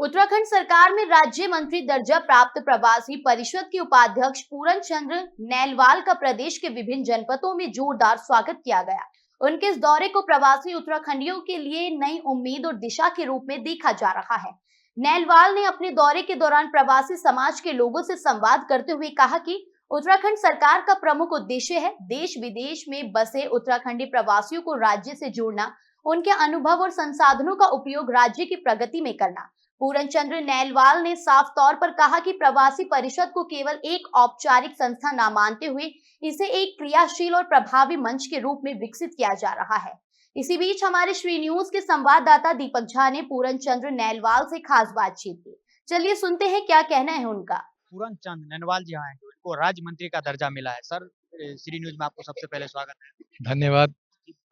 उत्तराखंड सरकार में राज्य मंत्री दर्जा प्राप्त प्रवासी परिषद के उपाध्यक्ष पूरन चंद्र नैलवाल का प्रदेश के विभिन्न जनपदों में जोरदार स्वागत किया गया। उनके इस दौरे को प्रवासी उत्तराखंडियों के लिए नई उम्मीद और दिशा के रूप में देखा जा रहा है। नैलवाल ने अपने दौरे के दौरान प्रवासी समाज के लोगों से संवाद करते हुए कहा कि उत्तराखंड सरकार का प्रमुख उद्देश्य है देश विदेश में बसे उत्तराखंडी प्रवासियों को राज्य से जोड़ना, उनके अनुभव और संसाधनों का उपयोग राज्य की प्रगति में करना। पूरन चंद्र नैलवाल ने साफ तौर पर कहा कि प्रवासी परिषद को केवल एक औपचारिक संस्था न मानते हुए इसे एक क्रियाशील और प्रभावी मंच के रूप में विकसित किया जा रहा है। इसी बीच हमारे श्री न्यूज के संवाददाता दीपक झा ने पूरन चंद्र नैलवाल से खास बातचीत की। चलिए सुनते हैं क्या कहना है उनका। पूरन चंद नैलवाल जी आए, उनको राज्य मंत्री का दर्जा मिला है। सर, श्री न्यूज में आपको सबसे पहले स्वागत है। धन्यवाद।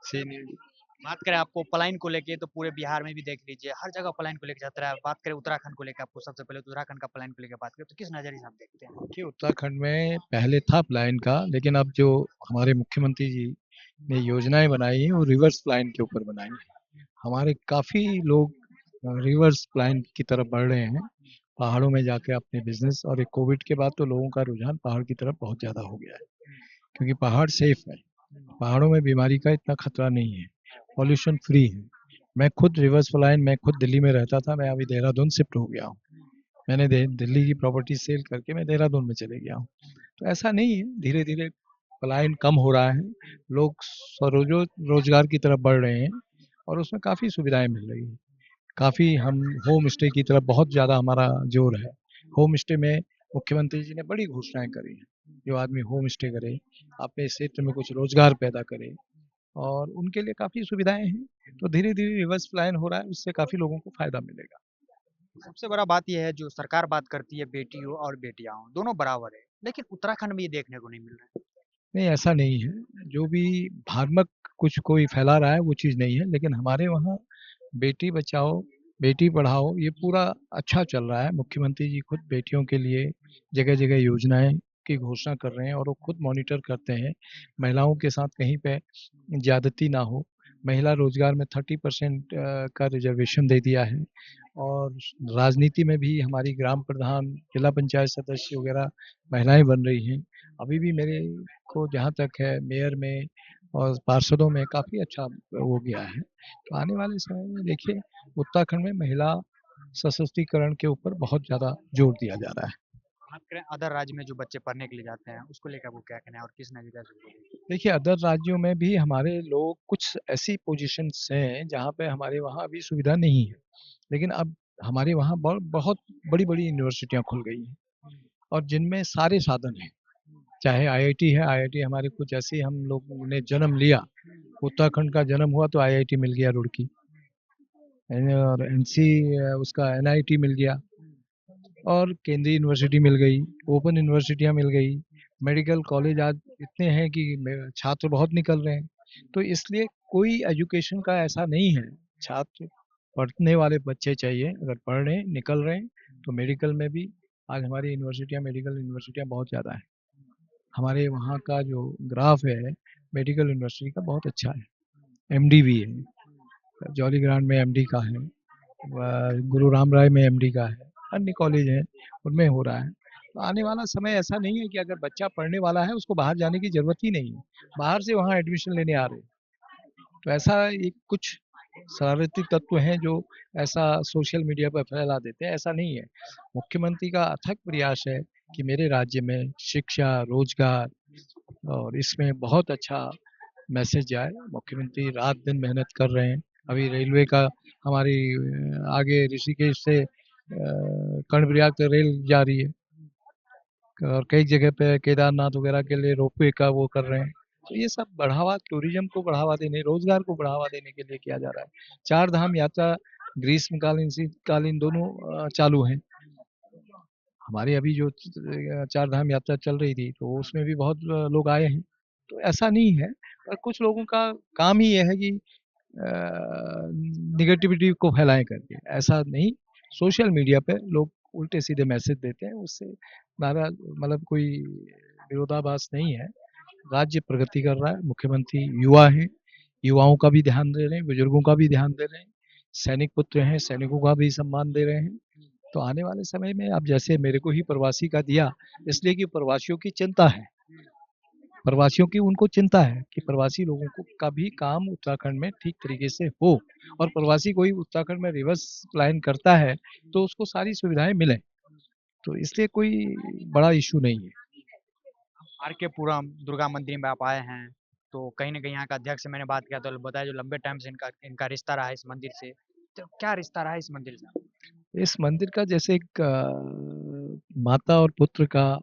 श्री न्यूज। बात करें आपको पलायन को लेके, तो पूरे बिहार में भी देख लीजिए, हर जगह पलायन को लेकर चल रहा है। बात करें उत्तराखंड को लेकर, आपको सबसे पहले उत्तराखंड का पलायन को लेकर बात करें तो किस नजरिए से आप देखते हैं? कि उत्तराखंड में पहले था पलायन का, लेकिन अब जो हमारे मुख्यमंत्री जी ने योजनाएं बनाई हैं वो रिवर्स पलायन के ऊपर बनाई हैं। हमारे काफी लोग रिवर्स पलायन की तरफ बढ़ रहे हैं, पहाड़ों में जाके अपने बिजनेस। और एक कोविड के बाद तो लोगों का रुझान पहाड़ की तरफ बहुत ज्यादा हो गया है, क्योंकि पहाड़ सेफ है, पहाड़ों में बीमारी का इतना खतरा नहीं है, पॉल्यूशन फ्री है। मैं खुद रिवर्स पलायन, मैं खुद दिल्ली में रहता था, मैं अभी देहरादून शिफ्ट हो गया हूँ। मैंने दिल्ली की प्रॉपर्टी सेल करके मैं देहरादून में चले गया हूँ। तो ऐसा नहीं है, धीरे धीरे पलायन कम हो रहा है, लोग रोजगार की तरफ बढ़ रहे हैं और उसमें काफ़ी सुविधाएं मिल रही हैं। काफ़ी हम होम स्टे की तरफ बहुत ज़्यादा हमारा जोर है। होम स्टे में मुख्यमंत्री जी ने बड़ी घोषणाएं करी हैं, जो आदमी होम स्टे करे, अपने क्षेत्र में कुछ रोजगार पैदा करे, और उनके लिए काफ़ी सुविधाएं हैं। तो धीरे धीरे रिवर्स पलायन हो रहा है, उससे काफ़ी लोगों को फायदा मिलेगा। सबसे बड़ा बात यह है, जो सरकार बात करती है बेटियों और बेटियां दोनों बराबर है, लेकिन उत्तराखंड में ये देखने को नहीं मिल रहा है। नहीं, ऐसा नहीं है। जो भी भ्रामक कुछ कोई फैला रहा है वो चीज़ नहीं है, लेकिन हमारे वहाँ बेटी बचाओ बेटी पढ़ाओ ये पूरा अच्छा चल रहा है। मुख्यमंत्री जी खुद बेटियों के लिए जगह जगह योजनाएं की घोषणा कर रहे हैं और वो खुद मॉनिटर करते हैं, महिलाओं के साथ कहीं पे ज्यादती ना हो। महिला रोजगार में 30% का रिजर्वेशन दे दिया है। और राजनीति में भी हमारी ग्राम प्रधान, जिला पंचायत सदस्य वगैरह महिलाएं बन रही हैं। अभी भी मेरे को जहाँ तक है, मेयर में और पार्षदों में काफ़ी अच्छा हो गया है। तो आने वाले समय में देखिए, उत्तराखंड में महिला सशक्तिकरण के ऊपर बहुत ज़्यादा जोर दिया जा रहा है। बात करें अदर राज्य में जो बच्चे पढ़ने के लिए जाते हैं, उसको लेकर वो क्या कहना है और किस नजरिए से उसको देखते हैं? देखिए, अदर राज्यों में भी हमारे लोग, कुछ ऐसी पोजीशंस हैं जहाँ पे हमारे वहाँ अभी सुविधा नहीं है, लेकिन अब हमारे वहाँ बहुत बड़ी बड़ी यूनिवर्सिटियाँ खुल गई हैं और जिनमें सारे साधन हैं। चाहे आईआईटी है, आईआईटी हमारे कुछ ऐसे, हम लोग ने जन्म लिया, उत्तराखंड का जन्म हुआ तो आईआईटी मिल गया रुड़की, और एनसी उसका एनआईटी मिल गया, और केंद्रीय यूनिवर्सिटी मिल गई, ओपन यूनिवर्सिटियाँ मिल गई, मेडिकल कॉलेज आज इतने हैं कि छात्र बहुत निकल रहे हैं। तो इसलिए कोई एजुकेशन का ऐसा नहीं है, छात्र पढ़ने वाले बच्चे चाहिए। अगर पढ़ रहे हैं, निकल रहे हैं, तो मेडिकल में भी आज हमारी यूनिवर्सिटियाँ, मेडिकल यूनिवर्सिटियाँ बहुत ज़्यादा है। हमारे वहाँ का जो ग्राफ है मेडिकल यूनिवर्सिटी का बहुत अच्छा है। एमडी भी है, जॉली ग्रांट में एमडी का है, गुरु राम राय में एमडी का है, अन्य कॉलेज हैं उनमें हो रहा है। तो आने वाला समय ऐसा नहीं है कि अगर बच्चा पढ़ने वाला है उसको बाहर जाने की जरूरत ही नहीं है, बाहर से वहाँ एडमिशन लेने आ रहे हैं। तो ऐसा एक कुछ शरारती तत्व हैं जो ऐसा सोशल मीडिया पर फैला देते हैं, ऐसा नहीं है। मुख्यमंत्री का अथक प्रयास है कि मेरे राज्य में शिक्षा, रोजगार और इसमें बहुत अच्छा मैसेज जाए। मुख्यमंत्री रात दिन मेहनत कर रहे हैं। अभी रेलवे का हमारी आगे ऋषिकेश से कर्णप्रयाग तक रेल जा रही है, और कई जगह पे केदारनाथ वगैरह के लिए रोपवे का वो कर रहे हैं। तो ये सब बढ़ावा, टूरिज्म को बढ़ावा देने, रोजगार को बढ़ावा देने के लिए किया जा रहा है। 4 धाम यात्रा ग्रीष्मकालीन, शीतकालीन दोनों चालू हैं। हमारे अभी जो 4 धाम यात्रा चल रही थी तो उसमें भी बहुत लोग आए हैं। तो ऐसा नहीं है, पर कुछ लोगों का काम ही ये है कि निगेटिविटी को फैलाएं करके। ऐसा नहीं, सोशल मीडिया पे लोग उल्टे सीधे मैसेज देते हैं, उससे हमारा मतलब कोई विरोधाभास नहीं है। राज्य प्रगति कर रहा है, मुख्यमंत्री युवा हैं, युवाओं का भी ध्यान दे रहे हैं, बुजुर्गों का भी ध्यान दे रहे हैं, सैनिक पुत्र हैं, सैनिकों का भी सम्मान दे रहे हैं। तो आने वाले समय में अब जैसे मेरे को ही प्रवासी का दिया, इसलिए कि प्रवासियों की चिंता है। प्रवासियों की उनको चिंता है कि प्रवासी लोगों को का भी काम उत्तराखंड में ठीक तरीके से हो, और प्रवासी कोई उत्तराखंड में रिवर्स पलायन करता है तो उसको सारी सुविधाएं मिलें। तो इसलिए कोई बड़ा इश्यू नहीं है। आर.के. पुरम दुर्गा मंदिर में आप आए हैं, तो कहीं न कहीं यहाँ का अध्यक्ष से मैंने बात किया तो बताया जो लंबे टाइम से इनका इनका रिश्ता रहा है इस मंदिर से। तो क्या रिश्ता रहा है इस मंदिर से? इस मंदिर का जैसे एक माता और पुत्र का,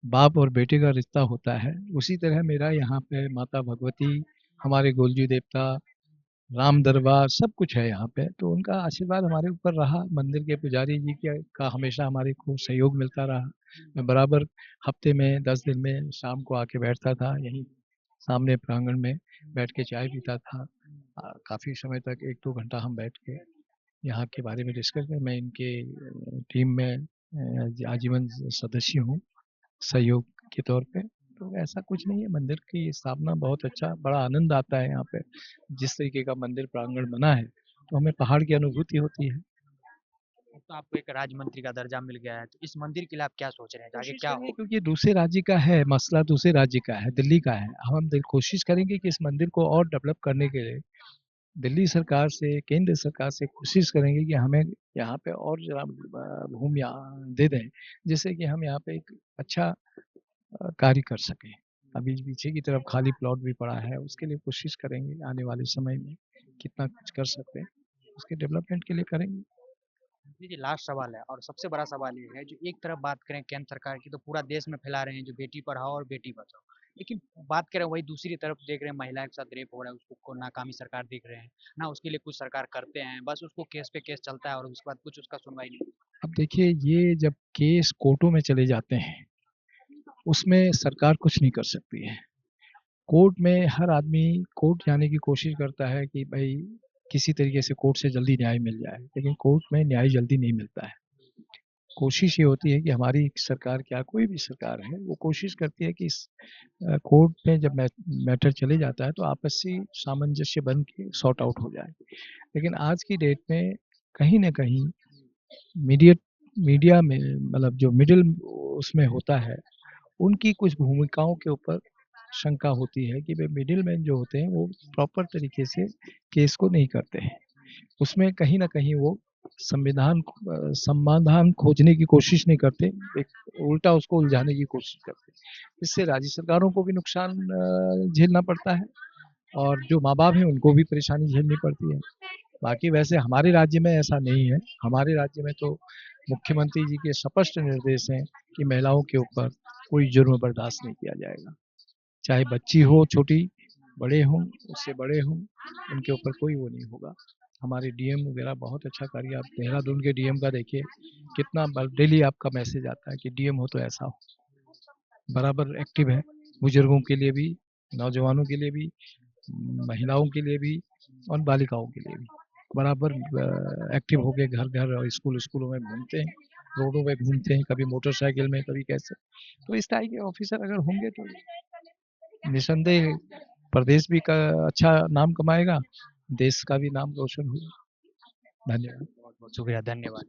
बाप और बेटे का रिश्ता होता है, उसी तरह मेरा यहाँ पे माता भगवती, हमारे गोलजू देवता, राम दरबार सब कुछ है यहाँ पे। तो उनका आशीर्वाद हमारे ऊपर रहा, मंदिर के पुजारी जी के का हमेशा हमारे को सहयोग मिलता रहा। मैं बराबर हफ्ते में 10 दिन में शाम को आके बैठता था यहीं सामने प्रांगण में, बैठ के चाय पीता था। काफ़ी समय तक 1-2 घंटा हम बैठ के यहाँ के बारे में डिस्कस करें। मैं इनके टीम में आजीवन सदस्य हूँ सहयोग के तौर पे। तो ऐसा कुछ नहीं है, मंदिर की स्थापना बहुत अच्छा, बड़ा आनंद आता है यहाँ पे। जिस तरीके का मंदिर प्रांगण बना है, तो हमें पहाड़ की अनुभूति होती है। अब तो आपको एक राज्य मंत्री का दर्जा मिल गया है, तो इस मंदिर के लिए आप क्या सोच रहे हैं? आगे कोशिश क्या करेंगे हो? क्योंकि ये दूसरे राज्य का है, मसला दूसरे राज्य का है, दिल्ली का है। हम कोशिश करेंगे कि इस मंदिर को और डेवलप करने के लिए दिल्ली सरकार से, केंद्र सरकार से कोशिश करेंगे कि हमें यहाँ पे और जरा भूमि दे दें, जिससे कि हम यहाँ पे एक अच्छा कार्य कर सकें। अभी पीछे की तरफ खाली प्लॉट भी पड़ा है, उसके लिए कोशिश करेंगे आने वाले समय में कितना कुछ कर सकते हैं, उसके डेवलपमेंट के लिए करेंगे। देखिए लास्ट सवाल है और सबसे बड़ा सवाल ये है जो एक तरफ बात करें केंद्र सरकार की तो पूरा देश में फैला रहे हैं जो बेटी पढ़ाओ और बेटी बचाओ, लेकिन बात करें वही दूसरी तरफ देख रहे हैं महिला के साथ रेप हो रहा है उसको को नाकामी सरकार देख रहे हैं ना, उसके लिए कुछ सरकार करते हैं बस उसको केस पे केस चलता है और उसके बाद कुछ उसका सुनवाई नहीं। अब देखिए, ये जब केस कोर्टों में चले जाते हैं, उसमें सरकार कुछ नहीं कर सकती है। कोर्ट में हर आदमी कोर्ट जाने की कोशिश करता है कि भाई किसी तरीके से कोर्ट से जल्दी न्याय मिल जाए, लेकिन कोर्ट में न्याय जल्दी नहीं मिलता है। कोशिश ये होती है कि हमारी सरकार क्या, कोई भी सरकार है, वो कोशिश करती है कि इस कोर्ट में जब मैटर चले जाता है तो आपसी सामंजस्य बन के सॉर्ट आउट हो जाए। लेकिन आज की डेट में कहीं न कहीं मीडिया मीडिया में, मतलब जो मिडिल उसमें होता है, उनकी कुछ भूमिकाओं के ऊपर शंका होती है कि वे मिडिल मैन जो होते हैं वो प्रॉपर तरीके से केस को नहीं करते हैं। उसमें कहीं न कहीं वो समाधान खोजने की कोशिश नहीं करते, एक उल्टा उसको उलझाने की कोशिश करते हैं। इससे राज्य सरकारों को भी नुकसान झेलना पड़ता है, और जो माँ-बाप हैं उनको भी परेशानी झेलनी पड़ती है। बाकी वैसे हमारे राज्य में ऐसा नहीं है। हमारे राज्य में तो मुख्यमंत्री जी के स्पष्ट निर्देश हैं कि महिलाओं के ऊपर कोई जुर्म बर्दाश्त नहीं किया जाएगा। चाहे बच्ची हो छोटी, बड़े हों, उससे बड़े हों, उनके ऊपर कोई वो नहीं होगा। हमारे डीएम वगैरह बहुत अच्छा कार्य, आप देहरादून के डीएम का देखिए, कितना डेली आपका मैसेज आता है कि डीएम हो तो ऐसा हो। बराबर एक्टिव है, बुजुर्गों के लिए भी, नौजवानों के लिए भी, महिलाओं के लिए भी और बालिकाओं के लिए भी। बराबर एक्टिव होके घर-घर और स्कूलों में घूमते हैं, रोडों पे घूमते हैं, कभी मोटरसाइकिल में, कभी कैसे। तो इस टाइप के ऑफिसर अगर होंगे तो निसंदेह प्रदेश भी का अच्छा नाम कमाएगा, देश का भी नाम रोशन होगा। धन्यवाद। बहुत बहुत शुक्रिया, धन्यवाद।